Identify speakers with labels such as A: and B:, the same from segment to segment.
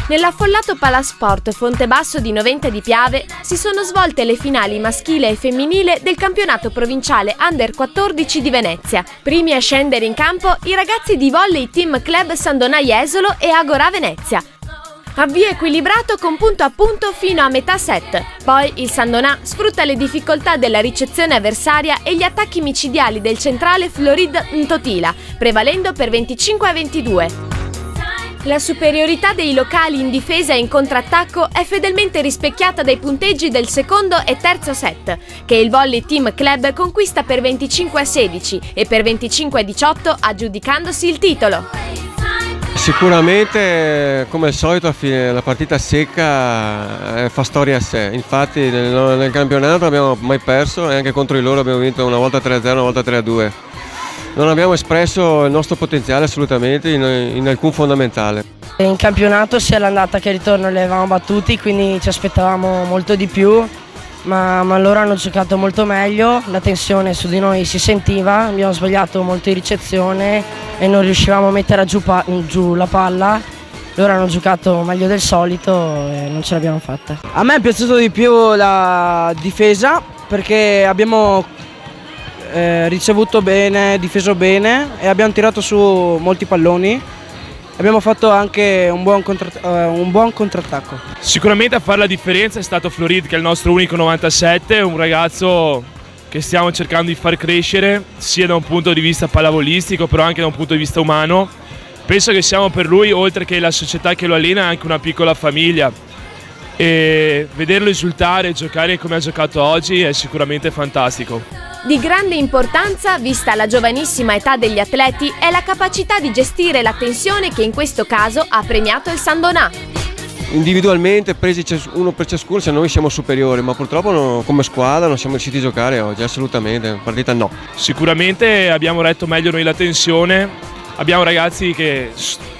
A: Nell'affollato Palasport Fontebasso di Noventa di Piave si sono svolte le finali maschile e femminile del campionato provinciale Under 14 di Venezia. Primi a scendere in campo i ragazzi di Volley Team Club Sandonà Jesolo e Agora Venezia. Avvio equilibrato con punto a punto fino a metà set. Poi il Sandonà sfrutta le difficoltà della ricezione avversaria e gli attacchi micidiali del centrale Florid Ntotila, prevalendo per 25-22. La superiorità dei locali in difesa e in contrattacco è fedelmente rispecchiata dai punteggi del secondo e terzo set, che il Volley Team Club conquista per 25-16 e per 25-18, aggiudicandosi il titolo.
B: Sicuramente, come al solito, la partita secca fa storia a sé. Infatti nel campionato non abbiamo mai perso e anche contro di loro abbiamo vinto una volta 3-0, una volta 3-2. Non abbiamo espresso il nostro potenziale assolutamente in alcun fondamentale.
C: In campionato sia l'andata che il ritorno li avevamo battuti, quindi ci aspettavamo molto di più, ma loro hanno giocato molto meglio, la tensione su di noi si sentiva, abbiamo sbagliato molto in ricezione e non riuscivamo a mettere giù la palla. Loro hanno giocato meglio del solito e non ce l'abbiamo fatta.
D: A me è piaciuto di più la difesa perché abbiamo ricevuto bene, difeso bene e abbiamo tirato su molti palloni. Abbiamo fatto anche un buon contrattacco.
E: Sicuramente a fare la differenza è stato Florid, che è il nostro unico 97, un ragazzo che stiamo cercando di far crescere sia da un punto di vista pallavolistico però anche da un punto di vista umano. Penso che siamo per lui, oltre che la società che lo allena, anche una piccola famiglia, e vederlo esultare e giocare come ha giocato oggi è sicuramente fantastico.
A: Di grande importanza, vista la giovanissima età degli atleti, è la capacità di gestire la tensione che in questo caso ha premiato il Sandonà.
B: Individualmente, presi uno per ciascuno, se noi siamo superiori, ma purtroppo come squadra non siamo riusciti a giocare oggi, assolutamente, partita no.
E: Sicuramente abbiamo retto meglio noi la tensione, abbiamo ragazzi che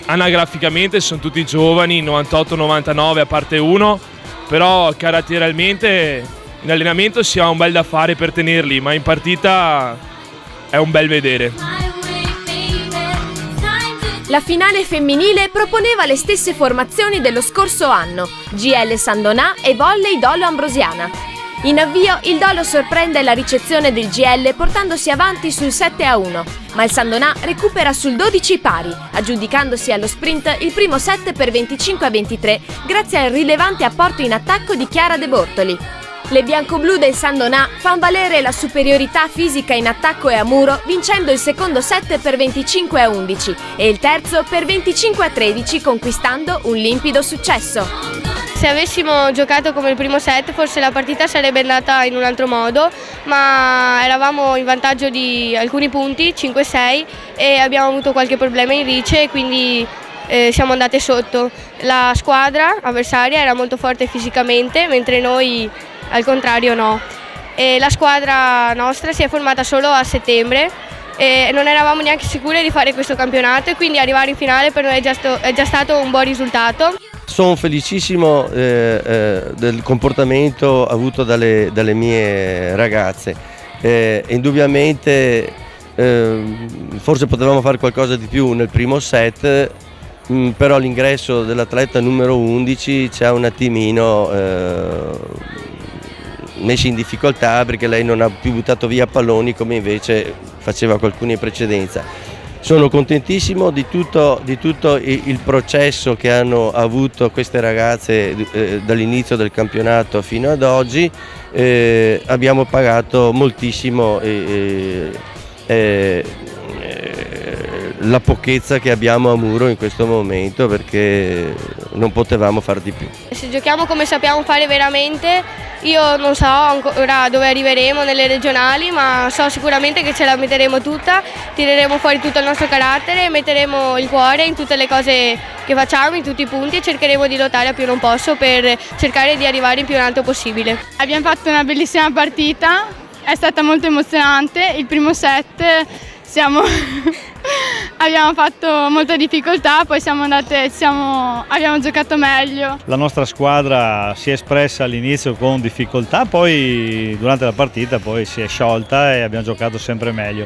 E: anagraficamente sono tutti giovani, 98-99 a parte uno, però caratterialmente in allenamento si ha un bel da fare per tenerli, ma in partita è un bel vedere.
A: La finale femminile proponeva le stesse formazioni dello scorso anno, GL Sandonà e Volley Dolo Ambrosiana. In avvio il Dolo sorprende la ricezione del GL portandosi avanti sul 7-1, ma il Sandonà recupera sul 12 pari, aggiudicandosi allo sprint il primo set per 25-23 grazie al rilevante apporto in attacco di Chiara De Bortoli. Le biancoblù del Sandonà fanno valere la superiorità fisica in attacco e a muro, vincendo il secondo set per 25-11 e il terzo per 25-13, conquistando un limpido successo.
F: Se avessimo giocato come il primo set forse la partita sarebbe andata in un altro modo, ma eravamo in vantaggio di alcuni punti, 5-6, e abbiamo avuto qualche problema in rice e quindi siamo andate sotto. La squadra avversaria era molto forte fisicamente, mentre noi al contrario no. E la squadra nostra si è formata solo a settembre e non eravamo neanche sicure di fare questo campionato e quindi arrivare in finale per noi è già stato un buon risultato.
G: Sono felicissimo del comportamento avuto dalle mie ragazze. Indubbiamente forse potevamo fare qualcosa di più nel primo set, però l'ingresso dell'atleta numero 11 ci ha un attimino messi in difficoltà perché lei non ha più buttato via palloni come invece faceva qualcuno in precedenza. Sono contentissimo di tutto il processo che hanno avuto queste ragazze dall'inizio del campionato fino ad oggi. Abbiamo pagato moltissimo la pochezza che abbiamo a muro in questo momento perché non potevamo far di più.
F: Se giochiamo come sappiamo fare veramente, io non so ancora dove arriveremo nelle regionali, ma so sicuramente che ce la metteremo tutta, tireremo fuori tutto il nostro carattere, metteremo il cuore in tutte le cose che facciamo, in tutti i punti, e cercheremo di lottare a più non posso per cercare di arrivare il più in alto possibile.
H: Abbiamo fatto una bellissima partita, è stata molto emozionante, il primo set abbiamo fatto molta difficoltà, poi abbiamo giocato meglio.
I: La nostra squadra si è espressa all'inizio con difficoltà, poi durante la partita poi si è sciolta e abbiamo giocato sempre meglio.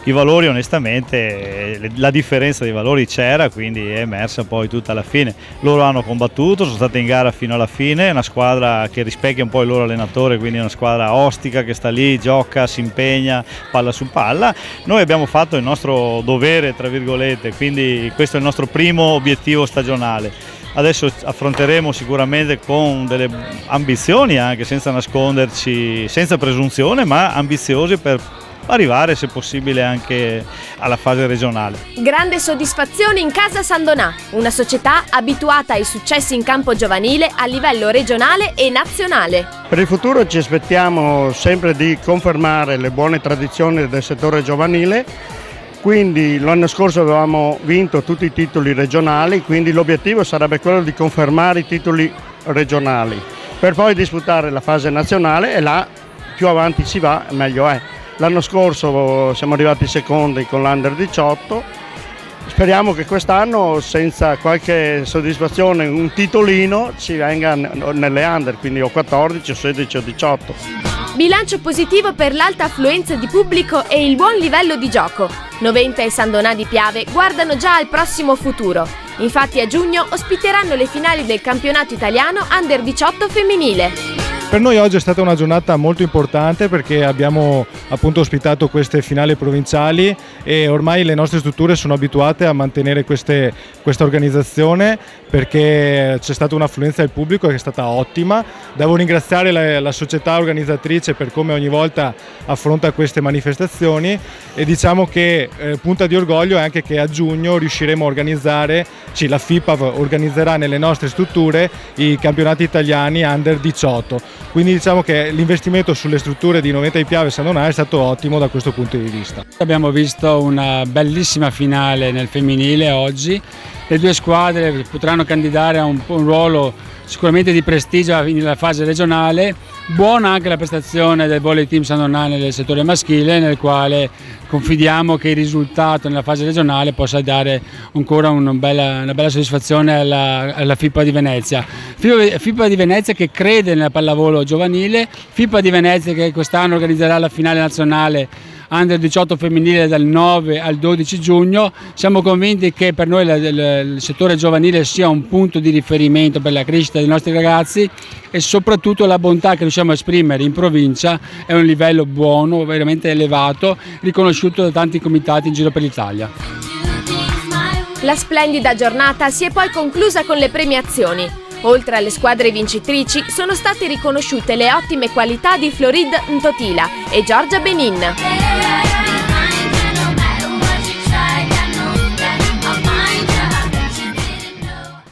I: I valori onestamente, la differenza dei valori c'era, quindi è emersa poi tutta alla fine. Loro hanno combattuto, sono state in gara fino alla fine, è una squadra che rispecchia un po' il loro allenatore, quindi è una squadra ostica che sta lì, gioca, si impegna, palla su palla. Noi abbiamo fatto il nostro dovere, tra virgolette, quindi questo è il nostro primo obiettivo stagionale. Adesso affronteremo sicuramente con delle ambizioni, anche senza nasconderci, senza presunzione, ma ambiziosi per arrivare se possibile anche alla fase regionale.
A: Grande soddisfazione in Casa San Donà, una società abituata ai successi in campo giovanile a livello regionale e nazionale.
J: Per il futuro ci aspettiamo sempre di confermare le buone tradizioni del settore giovanile, quindi l'anno scorso avevamo vinto tutti i titoli regionali, quindi l'obiettivo sarebbe quello di confermare i titoli regionali per poi disputare la fase nazionale, e là più avanti si va meglio è. L'anno scorso siamo arrivati secondi con l'Under 18, speriamo che quest'anno senza qualche soddisfazione, un titolino, ci venga nelle Under, quindi o 14 o 16 o 18.
A: Bilancio positivo per l'alta affluenza di pubblico e il buon livello di gioco. Noventa e San Donà di Piave guardano già al prossimo futuro. Infatti a giugno ospiteranno le finali del campionato italiano Under 18 femminile.
K: Per noi oggi è stata una giornata molto importante perché abbiamo appunto ospitato queste finali provinciali e ormai le nostre strutture sono abituate a mantenere questa organizzazione, perché c'è stata un'affluenza del pubblico che è stata ottima. Devo ringraziare la società organizzatrice per come ogni volta affronta queste manifestazioni, e diciamo che punta di orgoglio è anche che a giugno riusciremo a organizzare, la FIPAV organizzerà nelle nostre strutture i campionati italiani Under 18. Quindi diciamo che l'investimento sulle strutture di Noventa di Piave e San Donà è stato ottimo da questo punto di vista.
L: Abbiamo visto una bellissima finale nel femminile oggi. Le due squadre potranno candidare a un ruolo sicuramente di prestigio nella fase regionale. Buona anche la prestazione del volley team San Donà nel settore maschile, nel quale confidiamo che il risultato nella fase regionale possa dare ancora una bella soddisfazione alla FIPA di Venezia. FIPA di Venezia che crede nella pallavolo giovanile, FIPA di Venezia che quest'anno organizzerà la finale nazionale Under 18 femminile dal 9 al 12 giugno. Siamo convinti che per noi il settore giovanile sia un punto di riferimento per la crescita dei nostri ragazzi, e soprattutto la bontà che riusciamo a esprimere in provincia è un livello buono, veramente elevato, riconosciuto da tanti comitati in giro per l'Italia.
A: La splendida giornata si è poi conclusa con le premiazioni. Oltre alle squadre vincitrici sono state riconosciute le ottime qualità di Florid Ntotila e Giorgia Benin.